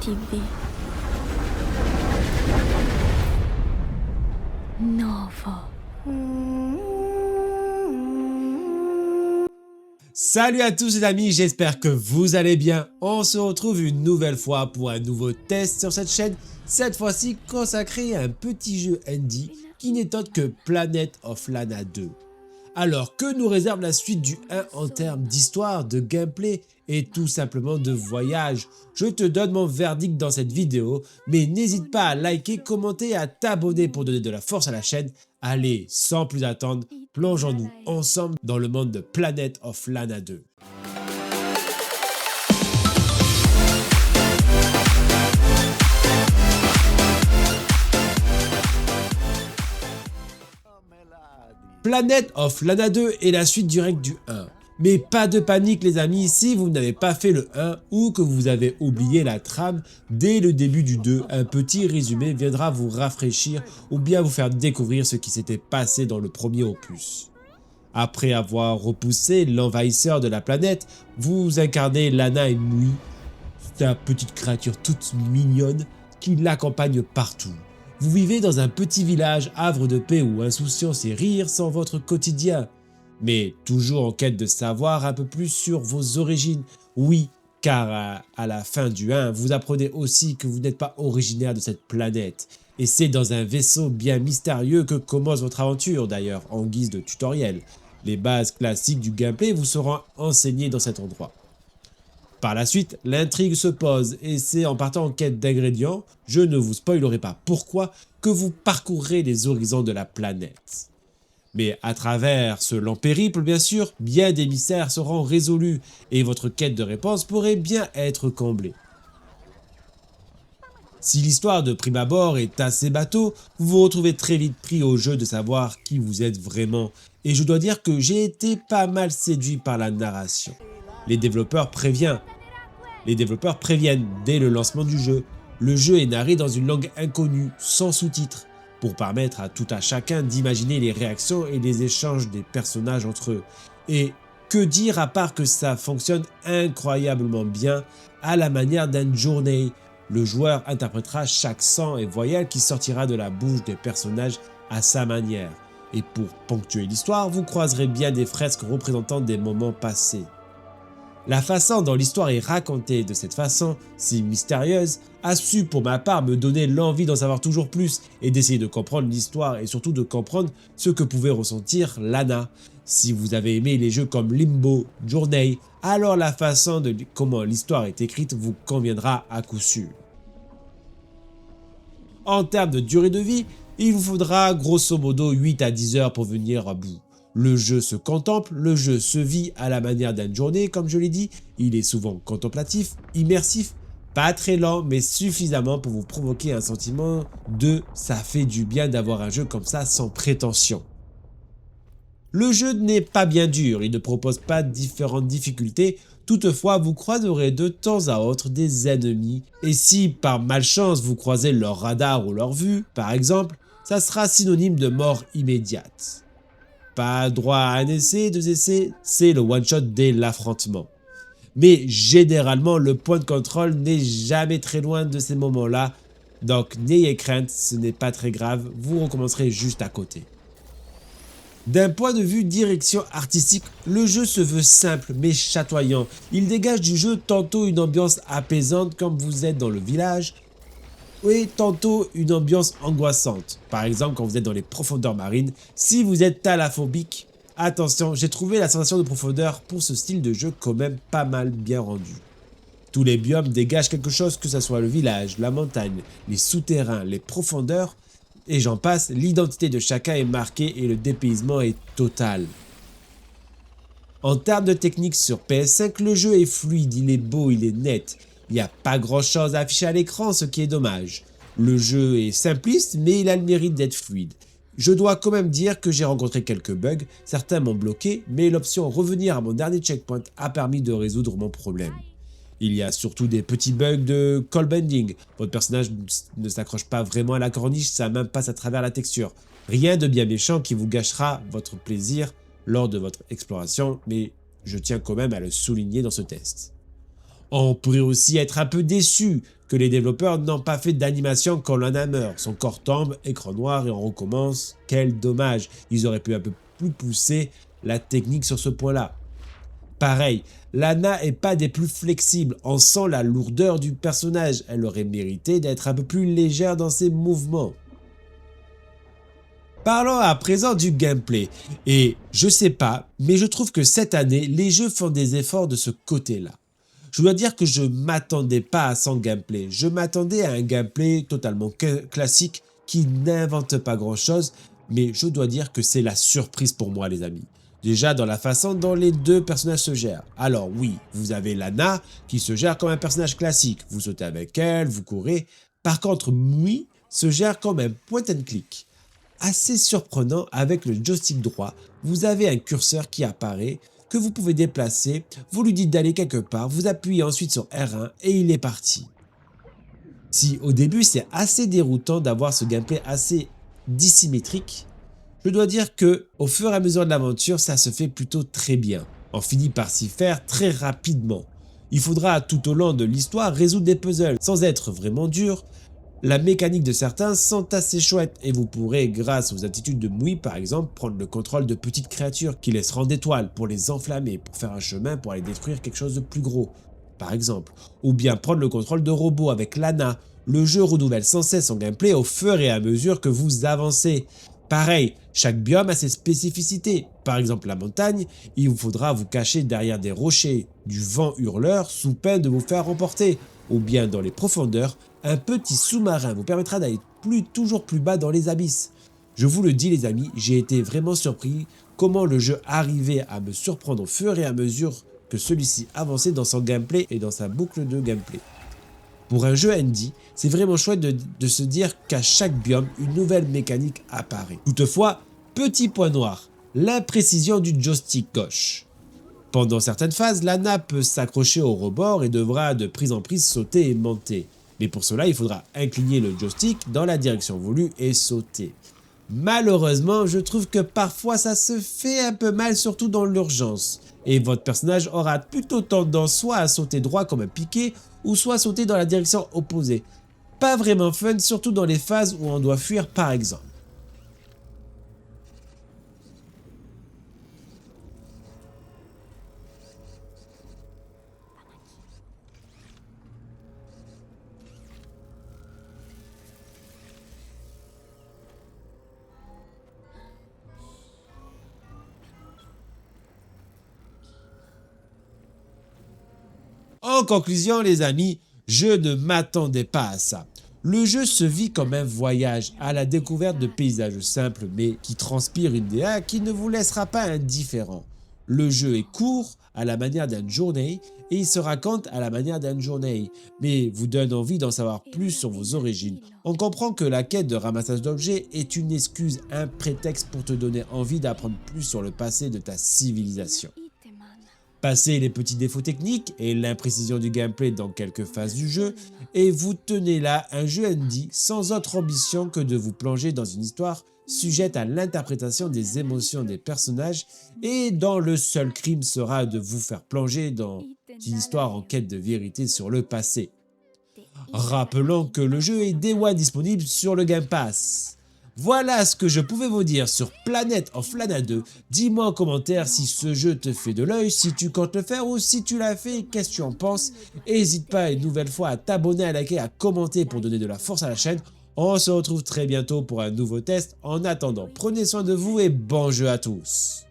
TV. Novo. Salut à tous les amis, j'espère que vous allez bien. On se retrouve une nouvelle fois pour un nouveau test sur cette chaîne, cette fois-ci consacré à un petit jeu indie qui n'est autre que Planet of Lana 2. Alors que nous réserve la suite du 1 en termes d'histoire, de gameplay et tout simplement de voyage? Je te donne mon verdict dans cette vidéo, mais n'hésite pas à liker, commenter et à t'abonner pour donner de la force à la chaîne. Allez, sans plus attendre, plongeons-nous ensemble dans le monde de Planet of Lana 2. Planet of Lana 2 est la suite directe du 1. Mais pas de panique les amis, si vous n'avez pas fait le 1 ou que vous avez oublié la trame, dès le début du 2, un petit résumé viendra vous rafraîchir ou bien vous faire découvrir ce qui s'était passé dans le premier opus. Après avoir repoussé l'envahisseur de la planète, vous incarnez Lana Inui, cette petite créature toute mignonne qui l'accompagne partout. Vous vivez dans un petit village havre de paix où insouciance et rire sont votre quotidien. Mais toujours en quête de savoir un peu plus sur vos origines. Oui, car à la fin du 1, vous apprenez aussi que vous n'êtes pas originaire de cette planète. Et c'est dans un vaisseau bien mystérieux que commence votre aventure d'ailleurs, en guise de tutoriel. Les bases classiques du gameplay vous seront enseignées dans cet endroit. Par la suite, l'intrigue se pose et c'est en partant en quête d'ingrédients, je ne vous spoilerai pas pourquoi, que vous parcourrez les horizons de la planète. Mais à travers ce lent périple, bien sûr, bien des mystères seront résolus et votre quête de réponse pourrait bien être comblée. Si l'histoire de prime abord est assez bateau, vous vous retrouvez très vite pris au jeu de savoir qui vous êtes vraiment. Et je dois dire que j'ai été pas mal séduit par la narration. Les développeurs préviennent dès le lancement du jeu. Le jeu est narré dans une langue inconnue, sans sous-titres, pour permettre à tout à chacun d'imaginer les réactions et les échanges des personnages entre eux. Et que dire à part que ça fonctionne incroyablement bien à la manière d'un Journey. Le joueur interprétera chaque son et voyelle qui sortira de la bouche des personnages à sa manière. Et pour ponctuer l'histoire, vous croiserez bien des fresques représentant des moments passés. La façon dont l'histoire est racontée de cette façon, si mystérieuse, a su pour ma part me donner l'envie d'en savoir toujours plus et d'essayer de comprendre l'histoire et surtout de comprendre ce que pouvait ressentir Lana. Si vous avez aimé les jeux comme Limbo, Journey, alors la façon de comment l'histoire est écrite vous conviendra à coup sûr. En termes de durée de vie, il vous faudra grosso modo 8 à 10 heures pour venir à bout. Le jeu se contemple, le jeu se vit à la manière d'un Journey, comme je l'ai dit, il est souvent contemplatif, immersif, pas très lent mais suffisamment pour vous provoquer un sentiment de « ça fait du bien d'avoir un jeu comme ça sans prétention ». Le jeu n'est pas bien dur, il ne propose pas différentes difficultés, toutefois vous croiserez de temps à autre des ennemis et si par malchance vous croisez leur radar ou leur vue par exemple, ça sera synonyme de mort immédiate. Pas droit à un essai, 2 essais, c'est le one-shot dès l'affrontement. Mais généralement, le point de contrôle n'est jamais très loin de ces moments-là, donc n'ayez crainte, ce n'est pas très grave, vous recommencerez juste à côté. D'un point de vue direction artistique, le jeu se veut simple mais chatoyant. Il dégage du jeu tantôt une ambiance apaisante comme vous êtes dans le village, et tantôt une ambiance angoissante. Par exemple, quand vous êtes dans les profondeurs marines, si vous êtes thalasophobique, attention, j'ai trouvé la sensation de profondeur pour ce style de jeu quand même pas mal bien rendu. Tous les biomes dégagent quelque chose, que ce soit le village, la montagne, les souterrains, les profondeurs, et j'en passe, l'identité de chacun est marquée et le dépaysement est total. En termes de technique sur PS5, le jeu est fluide, il est beau, il est net. Il n'y a pas grand chose à afficher à l'écran, ce qui est dommage. Le jeu est simpliste, mais il a le mérite d'être fluide. Je dois quand même dire que j'ai rencontré quelques bugs, certains m'ont bloqué, mais l'option revenir à mon dernier checkpoint a permis de résoudre mon problème. Il y a surtout des petits bugs de call bending. Votre personnage ne s'accroche pas vraiment à la corniche, ça même passe à travers la texture. Rien de bien méchant qui vous gâchera votre plaisir lors de votre exploration, mais je tiens quand même à le souligner dans ce test. On pourrait aussi être un peu déçu que les développeurs n'ont pas fait d'animation quand Lana meurt. Son corps tombe, écran noir et on recommence. Quel dommage, ils auraient pu un peu plus pousser la technique sur ce point-là. Pareil, Lana est pas des plus flexibles, on sent la lourdeur du personnage, elle aurait mérité d'être un peu plus légère dans ses mouvements. Parlons à présent du gameplay, et je sais pas, mais je trouve que cette année, les jeux font des efforts de ce côté-là. Je dois dire que je m'attendais pas à son gameplay, je m'attendais à un gameplay totalement classique qui n'invente pas grand-chose, mais je dois dire que c'est la surprise pour moi les amis. Déjà dans la façon dont les deux personnages se gèrent. Alors oui, vous avez Lana qui se gère comme un personnage classique, vous sautez avec elle, vous courez. Par contre, Mui se gère comme un point and click. Assez surprenant, avec le joystick droit, vous avez un curseur qui apparaît, que vous pouvez déplacer, vous lui dites d'aller quelque part, vous appuyez ensuite sur R1 et il est parti. Si au début c'est assez déroutant d'avoir ce gameplay assez dissymétrique, je dois dire que au fur et à mesure de l'aventure, ça se fait plutôt très bien. On finit par s'y faire très rapidement. Il faudra tout au long de l'histoire résoudre des puzzles sans être vraiment dur. La mécanique de certains sont assez chouettes et vous pourrez, grâce aux attitudes de Mui par exemple, prendre le contrôle de petites créatures qui laisseront des toiles pour les enflammer, pour faire un chemin pour aller détruire quelque chose de plus gros, par exemple. Ou bien prendre le contrôle de robots avec Lana. Le jeu renouvelle sans cesse son gameplay au fur et à mesure que vous avancez. Pareil, chaque biome a ses spécificités. Par exemple la montagne, il vous faudra vous cacher derrière des rochers, du vent hurleur sous peine de vous faire emporter. Ou bien dans les profondeurs, un petit sous-marin vous permettra d'aller toujours plus bas dans les abysses. Je vous le dis les amis, j'ai été vraiment surpris comment le jeu arrivait à me surprendre au fur et à mesure que celui-ci avançait dans son gameplay et dans sa boucle de gameplay. Pour un jeu indie, c'est vraiment chouette de se dire qu'à chaque biome, une nouvelle mécanique apparaît. Toutefois, petit point noir, l'imprécision du joystick gauche. Pendant certaines phases, Lana peut s'accrocher au rebord et devra de prise en prise sauter et monter. Mais pour cela, il faudra incliner le joystick dans la direction voulue et sauter. Malheureusement, je trouve que parfois ça se fait un peu mal, surtout dans l'urgence. Et votre personnage aura plutôt tendance soit à sauter droit comme un piqué, ou soit sauter dans la direction opposée. Pas vraiment fun, surtout dans les phases où on doit fuir par exemple. En conclusion les amis, je ne m'attendais pas à ça. Le jeu se vit comme un voyage à la découverte de paysages simples mais qui transpirent une DA qui ne vous laissera pas indifférent. Le jeu est court à la manière d'un Journey et il se raconte à la manière d'un Journey, mais vous donne envie d'en savoir plus sur vos origines. On comprend que la quête de ramassage d'objets est une excuse, un prétexte pour te donner envie d'apprendre plus sur le passé de ta civilisation. Passez les petits défauts techniques et l'imprécision du gameplay dans quelques phases du jeu, et vous tenez là un jeu indie sans autre ambition que de vous plonger dans une histoire sujette à l'interprétation des émotions des personnages et dont le seul crime sera de vous faire plonger dans une histoire en quête de vérité sur le passé. Rappelons que le jeu est Day One disponible sur le Game Pass. Voilà ce que je pouvais vous dire sur Planet of Lana 2. Dis-moi en commentaire si ce jeu te fait de l'œil, si tu comptes le faire ou si tu l'as fait, qu'est-ce que tu en penses. N'hésite pas une nouvelle fois à t'abonner, à liker, à commenter pour donner de la force à la chaîne. On se retrouve très bientôt pour un nouveau test. En attendant, prenez soin de vous et bon jeu à tous.